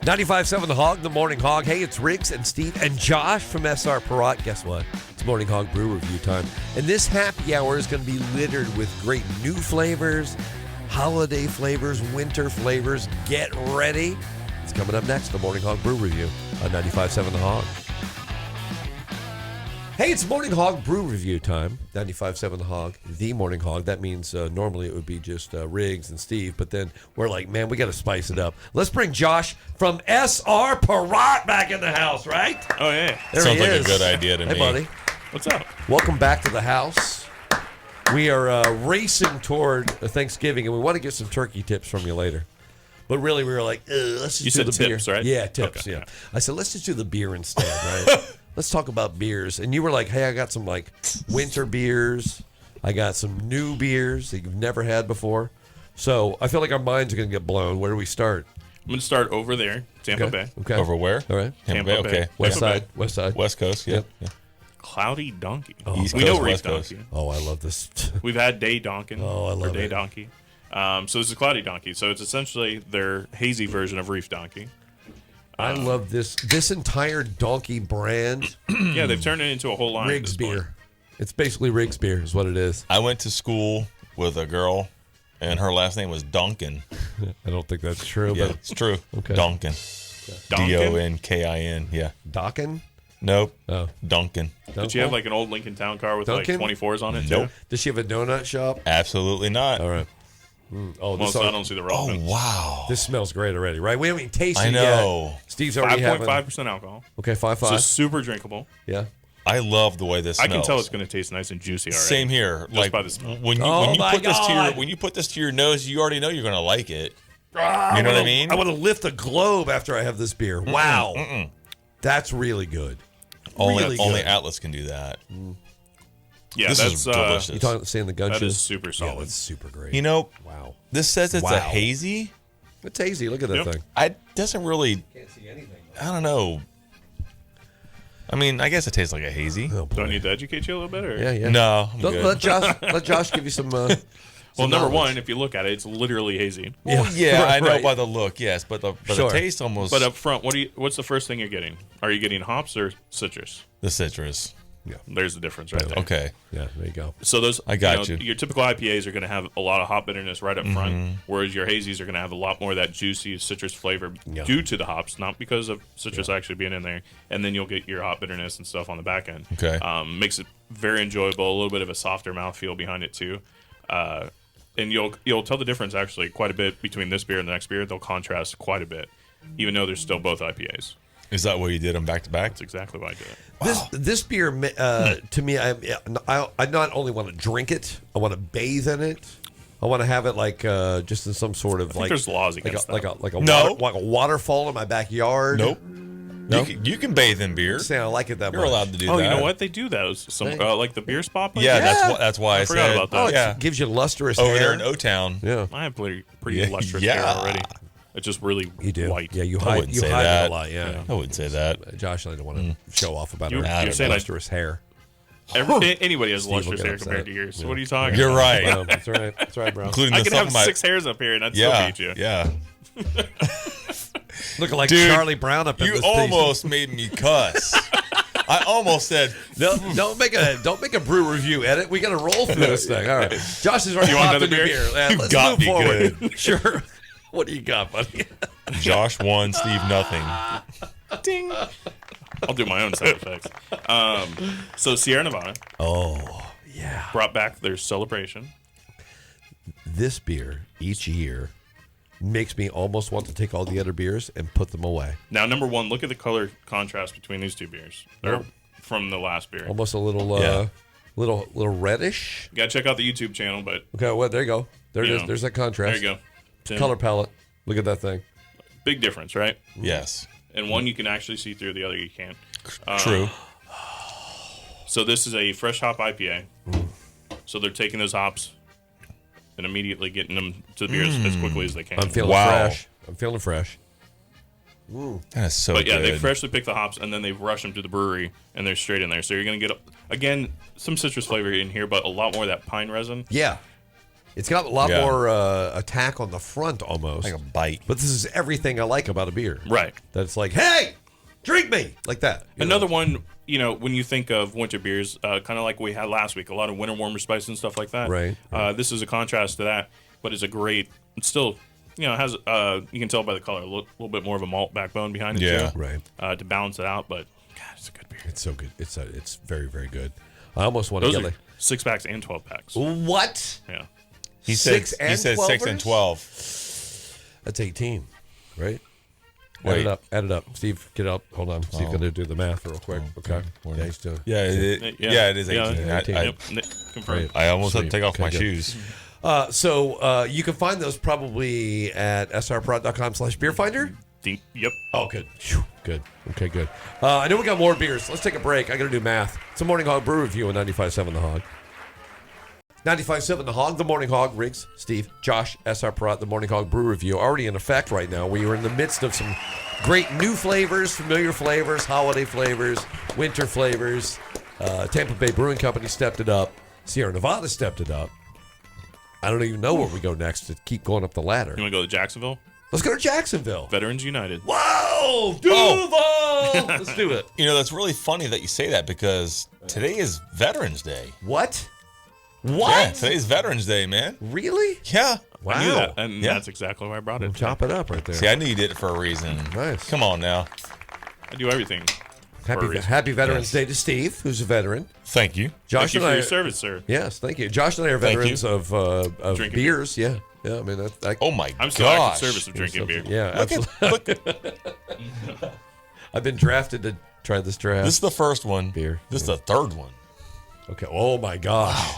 95.7 The Hog, the Morning Hog. Hey, it's Riggs and Steve and Josh from SR Perrott. Guess what? It's Morning Hog Brew Review time. And this happy hour is going to be littered with great new flavors, holiday flavors, winter flavors. Get ready. It's coming up next, the Morning Hog Brew Review on 95.7 The Hog. Hey, it's Morning Hog Brew Review time. 95.7 The Hog, the Morning Hog. That means normally it would be just Riggs and Steve, but then we're like, man, we got to spice it up. Let's bring Josh from SR Perrott back in the house, right? Oh, yeah. There Sounds he like is. a good idea to me. Hey, buddy. What's up? Welcome back to the house. We are racing toward Thanksgiving, and we want to get some turkey tips from you later. But really, we were like, let's just do the beer. Tips, right? Yeah, tips, Okay, yeah. yeah. I said, let's just do the beer instead, right? Let's talk about beers. And you were like, hey, I got some like winter beers. I got some new beers that you've never had before. So I feel like our minds are going to get blown. Where do we start? I'm going to start over there, Tampa Bay. Okay. Over where? All right. Tampa Bay. Okay. West Tampa side. Bay. West side. West Coast. Yeah. Yep. Yeah. Cloudy Donkey. East we Coast, know Reef West Coast. Donkey. Oh, I love this. We've had Day Donkin. Oh, I love or Day it. Donkey. So this is Cloudy Donkey. So it's essentially their hazy version of Reef Donkey. I love this entire donkey brand. Yeah, they've turned it into a whole line. Riggs at this point. beer. It's basically Riggs beer is what it is. I went to school with a girl, and her last name was Duncan. I don't think that's true, Yeah, but it's true. Okay. Duncan. Donkin? Donkin. Yeah. Dockin? Nope. Oh. Duncan. Did you have like an old Lincoln Town car with Dunkin'? like 24s on it Nope. too? Does she have a donut shop? Absolutely not. All right. Oh, Well, this, so I don't see the Oh, relevance. wow. this smells great already, right? We haven't even tasted I it know. yet. Steve's already having... 5.5% alcohol. Okay, 5.5. So super drinkable. Yeah. I love the way this I smells. can tell it's going to taste nice and juicy already. Same here. Just by the smell. When you, Oh when you my put this to your God. when you put this to your nose, you already know you're going to like it. You know what I mean? I want to lift a globe after I have this beer. Wow. That's really good. Only Really only good. Atlas can do that. Yeah, This that's is delicious. You talking saying the gun that shoe? is super Yeah, solid. that's super great. You know, Wow. this says it's Wow. a hazy. It's hazy. Look at that Yep. thing. I doesn't really. Can't see anything. I don't know. I mean, I guess it tastes like a hazy. Oh, boy. Do I need to educate you a little bit? Or? Yeah, yeah. No, I'm Let, good. let Josh give you some. Well, some number knowledge. one, if you look at it, it's literally hazy. Well, yeah, I know right. by the look, yes, but the Sure. taste almost. But up front, what's the first thing you're getting? Are you getting hops or citrus? the citrus. There's the difference right there. Okay, Yeah, there you go. So those, I got you. Your typical IPAs are going to have a lot of hop bitterness right up front, whereas your hazies are going to have a lot more of that juicy citrus flavor Yeah. due to the hops, not because of citrus actually being in there. And then you'll get your hop bitterness and stuff on the back end. Okay. Makes it very enjoyable. A little bit of a softer mouthfeel behind it too. And you'll tell the difference actually quite a bit between this beer and the next beer. They'll contrast quite a bit, even though they're still both IPAs. is that what you did them back to back? That's exactly why I did it. This beer to me, I not only want to drink it, I want to bathe in it. I want to have it like just in some sort of I think there's laws against that. like a No. like a waterfall in my backyard. Nope. No? You can bathe in beer. Saying I like it that You're much. allowed to do Oh, that. you know what? They do those. Some like the beer spot. place? Yeah, Yeah. that's why I forgot said. about that. Oh, it yeah, gives you lustrous over hair. there in O Town. Yeah, I have pretty Yeah, lustrous yeah. hair already. It's just really you do. white. Yeah, you I hide wouldn't you say hide that. it a lot. Yeah. I wouldn't say that. Josh and I don't want to show off about You're our saying I- lustrous hair. Anybody has Steve will lustrous get hair upset. compared to yours. Yeah. What are you talking You're about? right. Well, that's right. That's right, bro. Including I the can stuff have my, 6 hairs up here and I'd yeah, still beat you. yeah. Looking like Dude, Charlie Brown up in You this almost made me cuss. I almost said, No, don't make a brew review edit. We got to roll through this thing. All right, Josh has already You want popped a another new beer? beer. Yeah, You let's got move me forward. good. Sure. What do you got, buddy? Josh won, Steve nothing. Ding. I'll do my own sound effects. So Sierra Nevada Oh, yeah. brought back their celebration. This beer each year makes me almost want to take all the other beers and put them away. Now, number one, look at the color contrast between these two beers. They're Yep. from the last beer. Almost a little, Yeah. little reddish. You gotta check out the YouTube channel, but Okay, well, there you go. There it You is. know, There's that there contrast. you go. Color palette. Look at that thing. Big difference, right? Yes. And one you can actually see through, the other you can't. True. So this is a fresh hop IPA. So they're taking those hops and immediately getting them to the beer as quickly as they can. I'm feeling Wow. fresh. I'm feeling fresh. That is so But yeah, good. they freshly pick the hops and then they rush them to the brewery and they're straight in there. So you're going to get, again, some citrus flavor in here, but a lot more of that pine resin. Yeah. It's got a lot Yeah. more attack on the front almost. Like a bite. But this is everything I like about a beer. Right. That's like, hey, drink me like that. Another one, when you think of winter beers, kind of like we had last week, a lot of winter warmer spice and stuff like that. Right. This is a contrast to that, but it's a great. It's still, has you can tell by the color a little bit more of a malt backbone behind it Yeah. too. Right. To balance it out, but God, it's a good beer. It's so good. It's very, very good. I almost want to Those get are 6-packs and 12-packs. what? Yeah. He Six said and he said 6 and 12ers? 12. That's 18, right? Wait. Add it up. Steve, get it up. Hold on. Steve's going to do the math real quick. Okay. Yeah, he's doing Yeah, it is 18. Yeah. 18. Yep. Confirmed. I almost had to Sweet. take off Okay, my good. shoes. So you can find those probably at srprod.com/beerfinder. Yep. Oh, good. Phew, good. Okay, good. I know we got more beers. Let's take a break. I got to do math. It's a Morning Hog Brew Review on 95.7 The Hog. 95.7 The Hog, The Morning Hog, Riggs, Steve, Josh, SR Perot, The Morning Hog Brew Review. Already in effect right now. We are in the midst of some great new flavors, familiar flavors, holiday flavors, winter flavors. Tampa Bay Brewing Company stepped it up. Sierra Nevada stepped it up. I don't even know where we go next to keep going up the ladder. You want to go to Jacksonville? Let's go to Jacksonville. Veterans United. Whoa! Duval! Let's do it. That's really funny that you say that because today is Veterans Day. What? Yeah, What? today's Veterans Day, man. Really? Yeah. Wow. I knew that, and Yeah. that's exactly why I brought it. Chop it up right there. See, I knew you did it for a reason. Nice. Come on now. I do everything. for a Happy, reason. happy Veterans Yes. Day to Steve, who's a veteran. Thank you. Josh Thank you and for I. your service, sir. Yes, thank you. Josh and I are Thank veterans of Drinking beers. Yeah, yeah. I mean, that Oh my I'm still active gosh. service of drinking beer. Yeah, Look absolutely. at, I've been drafted to try this draft. this is the first one. Beer. This is the third one. Okay. Oh my gosh.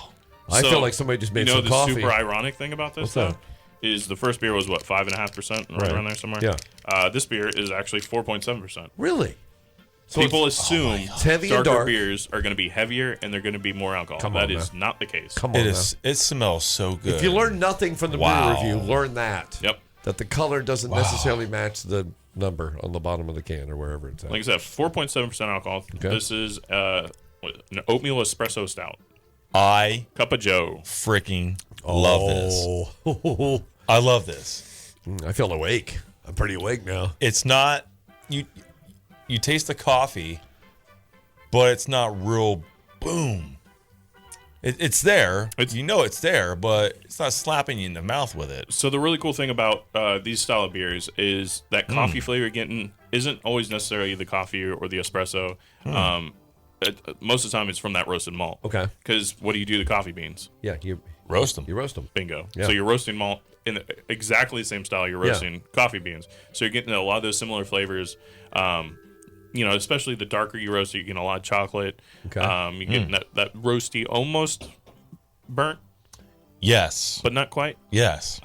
I So, feel like somebody just made you know some the coffee. super ironic thing about this, What's though, that? is the first beer was what 5.5%, right around there somewhere. Yeah. This beer is actually 4.7%. Really? So People it's- assume It's heavy and darker dark. beers are going to be heavier and they're going to be more alcohol. Come on, That is man. not the case. Come on. It now. is. It smells so good. If you learn nothing from the Wow. brew review, learn that. Yep. That the color doesn't necessarily match the number on the bottom of the can or wherever it's at. Like I said, 4.7% alcohol. Okay. This is an oatmeal espresso stout. I Cup of Joe. freaking love this. this. I love this. I feel awake. I'm pretty awake now. It's not you. You taste the coffee, but it's not real boom. It's there. You know it's there, but it's not slapping you in the mouth with it. So the really cool thing about these style of beers is that coffee flavor you're getting isn't always necessarily the coffee or the espresso. Most of the time, it's from that roasted malt. Okay. Because what do you do to coffee beans? Yeah, you Roast them. roast them. Bingo. Yeah. So you're roasting malt in exactly the same style you're roasting coffee beans. So you're getting a lot of those similar flavors. Especially the darker you roast it, you're getting a lot of chocolate. Okay. You're getting that roasty, almost burnt, Yes. but not quite. Yes.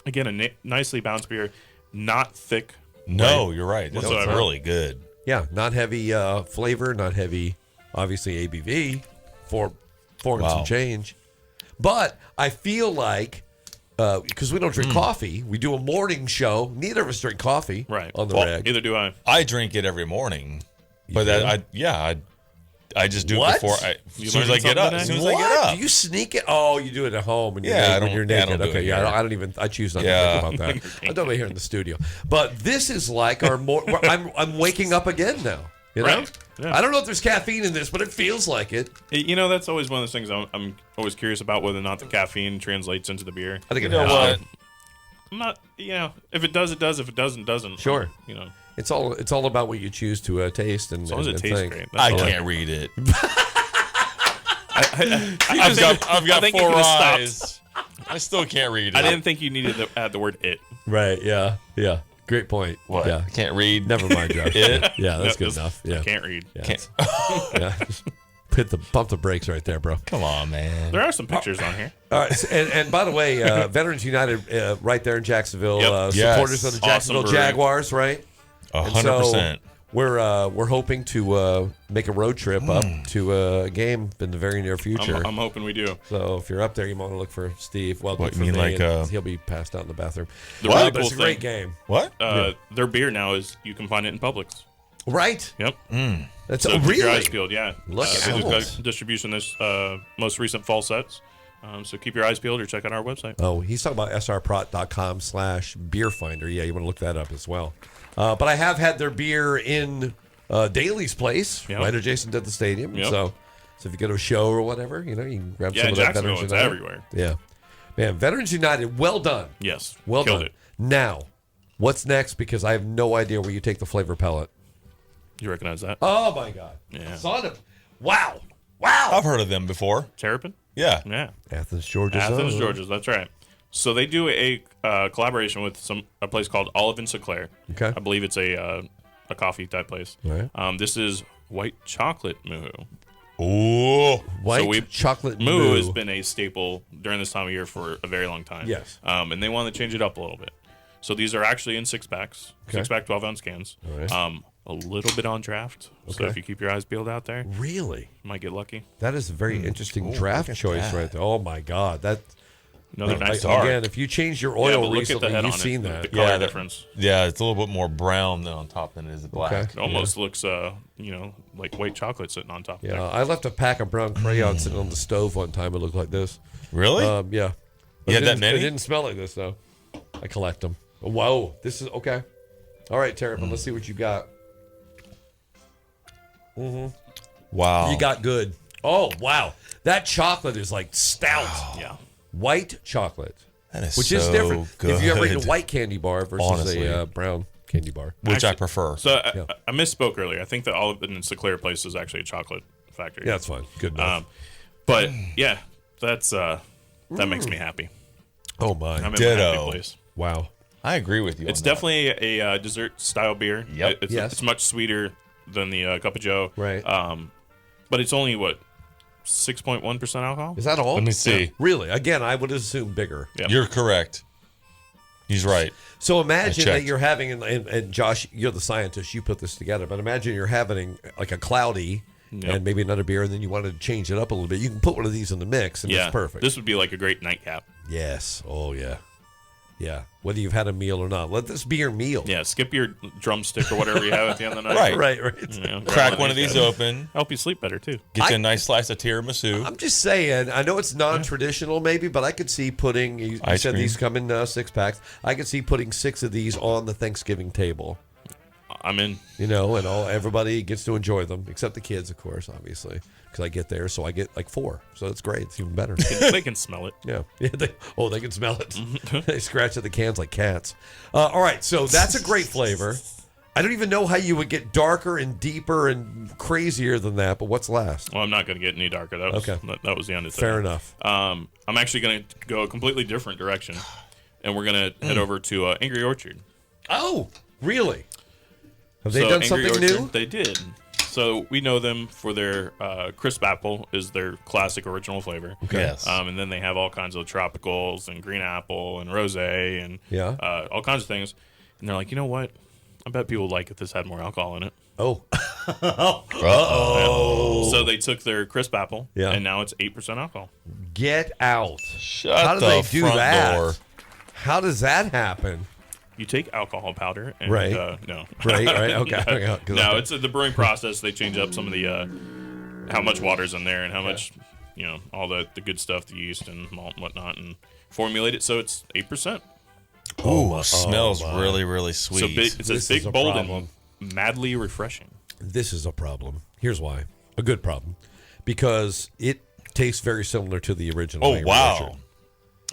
Again, a nicely balanced beer, not thick. No, you're right. This is Whatsoever. really good. Yeah, not heavy flavor, not heavy, obviously ABV, four and Wow. some change. But I feel like, because we don't drink coffee, we do a morning show. Neither of us drink coffee Right. on the Well, reg. Neither do I. I drink it every morning, but do? I just do What? it before You as soon as I learning get up. something As soon today? as I get What? up. Do you sneak it? Oh, you do it at home when you're, Yeah, naked, I when you're don't- I naked. don't do Okay, it yeah, here. I don't even. I choose not Yeah. to think about that. I don't here in the studio. But this is like our more. I'm waking up again now. You know? Right. Yeah. I don't know if there's caffeine in this, but it feels like it. That's always one of those things I'm always curious about whether or not the caffeine translates into the beer. I think it You know has. what? I'm not, if it does, it does. If it doesn't, it doesn't. Sure. As It's all about what you choose to taste and long as it and tastes think. great. I That's all can't read it. I think- I've got I think you 4 could've stopped. eyes. I still can't read it. I didn't think you needed to add the word "it." Right? Yeah. Yeah. Great point. What? Yeah. I can't read. Never mind, Josh. It? Yeah, that's No, good just- enough. I Yeah. can't read. Yeah, Can't. yeah. Just pump the brakes right there, bro. Come on, man. There are some pictures on here. All right, and by the way, Veterans United, right there in Jacksonville, Yep. supporters Yes. of the Awesome Jacksonville brewery. Jaguars, right? 100%. We're hoping to make a road trip up to a game in the very near future. I'm hoping we do. So if you're up there, you want to look for Steve. Well, What, look for you mean me, like, and he'll be passed out in the bathroom. The really But cool it's a great thing, game, What? their beer now is you can find it in Publix. right? Yep. That's So keep your really eyes peeled. Yeah. Look they out. just got distribution this most recent fall sets. So keep your eyes peeled or check out our website. Oh, he's talking about srprot.com/beerfinder. Yeah, you want to look that up as well. But I have had their beer in Daly's place, right adjacent to the stadium. Yep. So if you go to a show or whatever, you can grab some of that Jacksonville, Veterans it's United. everywhere. Yeah. Man, Veterans United, well done. Yes. Well Killed done. it. Now, what's next? Because I have no idea where you take the flavor pellet. You recognize that? Oh, my God. Yeah. Son of... Wow. Wow. I've heard of them before. Terrapin? Yeah. Yeah. Athens, Georgia. Athens, Georgia. That's right. So they do a collaboration with a place called Olive and Sinclair. Okay. I believe it's a coffee type place. Right. This is white chocolate moo. Ooh. White chocolate moo has been a staple during this time of year for a very long time. Yes. And they want to change it up a little bit. So these are actually in 6-packs, Okay. 6-pack 12-ounce cans. All right. A little bit on draft. So Okay. if you keep your eyes peeled out there, Really? you might get lucky. That is a very interesting Ooh, draft look at choice that. right there. Oh, my God. That... Another nice dark. Again, if you change your Yeah, oil but look at the recently, head you've on seen it. that. The color Yeah, difference. Yeah, it's a little bit more brown than on top than it is black. Okay. It almost looks, like white chocolate sitting on top. Yeah, There. I left a pack of brown crayons sitting on the stove one time. It looked like this. Really? Yeah. You had It that didn't- many? It didn't smell like this, though. I collect them. Whoa. This is... Okay. All right, Terrapin, let's see what you got. Wow. You got good. Oh, wow. That chocolate is like stout. Yeah. White chocolate. That is Which so is different. good. If you ever eat a white candy bar versus Honestly. a brown candy bar. Which I Actually- prefer. So I misspoke earlier. I think the Olive and Sinclair place is actually a chocolate factory. Yeah, that's fine. Good enough. But yeah, that makes me happy. Oh, my. I'm in my Ditto. happy place. Wow. I agree with you. It's on that. definitely a dessert style beer. Yep. It's, Yes. it's much sweeter than the Cup of Joe. Right. But it's only 6.1% alcohol. Is that all? Let me see. Really? Again, I would assume bigger. Yeah. You're correct. He's right. So imagine I that checked. you're having, and Josh, you're the scientist, you put this together, but imagine you're having like a cloudy and maybe another beer, and then you wanted to change it up a little bit. You can put one of these in the mix, and it's perfect. This would be like a great nightcap. Yes. Oh, yeah. Yeah. Whether you've had a meal or not. Let this be your meal. Yeah, skip your drumstick or whatever you have at the end of the night. Right. Right. You know, grab Crack one of these guys. open. Help you sleep better too. Get you a nice slice of tiramisu. I'm just saying, I know it's non-traditional maybe, but I could see putting, you Ice said cream. these come in 6-packs. I could see putting 6 of these on the Thanksgiving table, I'm in. and everybody gets to enjoy them, except the kids, of course, obviously, because I get there, so I get like 4. So it's great. It's even better. They can smell it. Yeah. They can smell it. They scratch at the cans like cats. All right, so that's a great flavor. I don't even know how you would get darker and deeper and crazier than that, but what's last? Well, I'm not going to get any darker. That was, Okay. that was the end of it. Fair enough. I'm actually going to go a completely different direction, and we're going to head over to Angry Orchard. Oh, really? Have they So done Angry something Orchard, new? They did. So we know them for their crisp apple is their classic original flavor. Okay. Yes. And then they have all kinds of tropicals and green apple and rosé and all kinds of things. And they're like, you know what? I bet people would like if this had more alcohol in it. Oh. So they took their crisp apple, Yeah. and now it's 8% alcohol. Get out. Shut How do the they do front that? door. How does that happen? You take alcohol powder, and Right. No, Right. Okay. no, it's the brewing process. They change up some of the how much water's in there and how much all the good stuff, the yeast and malt and whatnot, and formulate it so it's 8%. Ooh, smells really, really sweet. So big, it's This a is big, a bold, problem. and madly refreshing. This is a problem. Here's why. A good problem. Because it tastes very similar to the original. Oh, Angry wow. Orchard.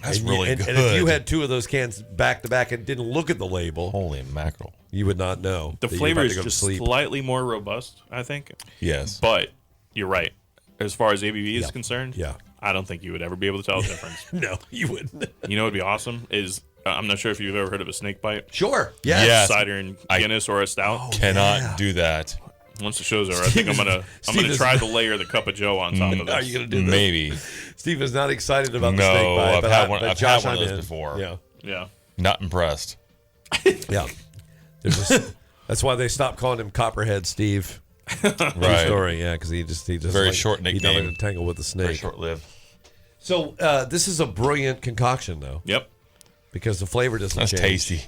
That's And really good. and if you had 2 of those cans back to back and didn't look at the label, Holy mackerel. you would not know. The that you're flavor about is to go to just sleep. slightly more robust, I think. Yes. But you're right. As far as ABV is concerned, Yeah. I don't think you would ever be able to tell the difference. No, you wouldn't. You know what would be awesome is I'm not sure if you've ever heard of a snake bite. Sure. Yeah. Yes. Cider and Guinness or a stout. Cannot do that. Once the show's over, I think I'm gonna Steve is- try to layer the Cup of Joe on top of Are this. you going to do this? Maybe. Steve is not excited about the No, snake bite. I've but had I- one- but I've Josh, had one of I'm those in. before. Yeah. Yeah. Not impressed. Yeah. That's why they stopped calling him Copperhead Steve. True Right. story, yeah, because he just Very short He doesn't nickname. like to tangle with the Very snake. short lived. So this is a brilliant concoction, though, Yep. because the flavor doesn't That's change. tasty.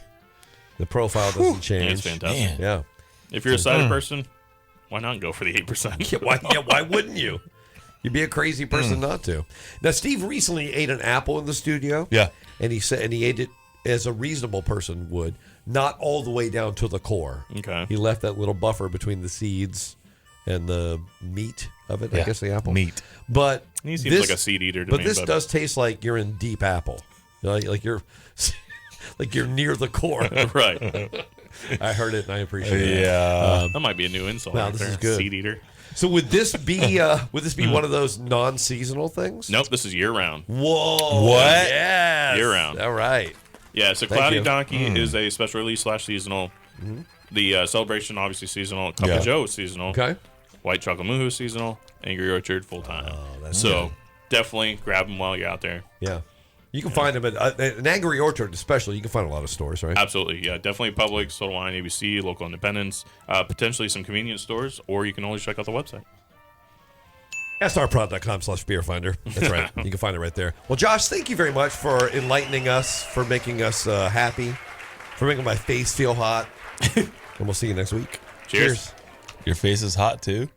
The profile doesn't change. Yeah, it's fantastic. Man. Yeah. If you're a cider person, why not go for the 8%? Why wouldn't you? You'd be a crazy person not to. Now, Steve recently ate an apple in the studio. Yeah. And he ate it as a reasonable person would, not all the way down to the core. Okay. He left that little buffer between the seeds and the meat of it. I guess the apple meat. But He seems like a seed eater to but me. this does taste like you're in deep apple, like you're like you're near the core. Right. I heard it and I appreciate it. Yeah. That might be a new insult. Wow, right this there. is good. Seed eater. So would this be one of those non-seasonal things? Nope. This is year round. Whoa! What? Yes. Year round. All right. Yeah. So Thank Cloudy you. Donkey is a special release / seasonal. The Celebration obviously seasonal. Cup Yeah. of Joe is seasonal. Okay. White Chocolate Moohoo is seasonal. Angry Orchard full time. that's So definitely grab them while you're out there. Yeah. You can find them at an Angry Orchard, especially. You can find a lot of stores, right? Absolutely, yeah, definitely Publix, Total Wine, ABC, local independents, potentially some convenience stores, or you can always check out the website. SRprod.com/beerfinder. That's right. You can find it right there. Well, Josh, thank you very much for enlightening us, for making us happy, for making my face feel hot. And we'll see you next week. Cheers. Your face is hot too.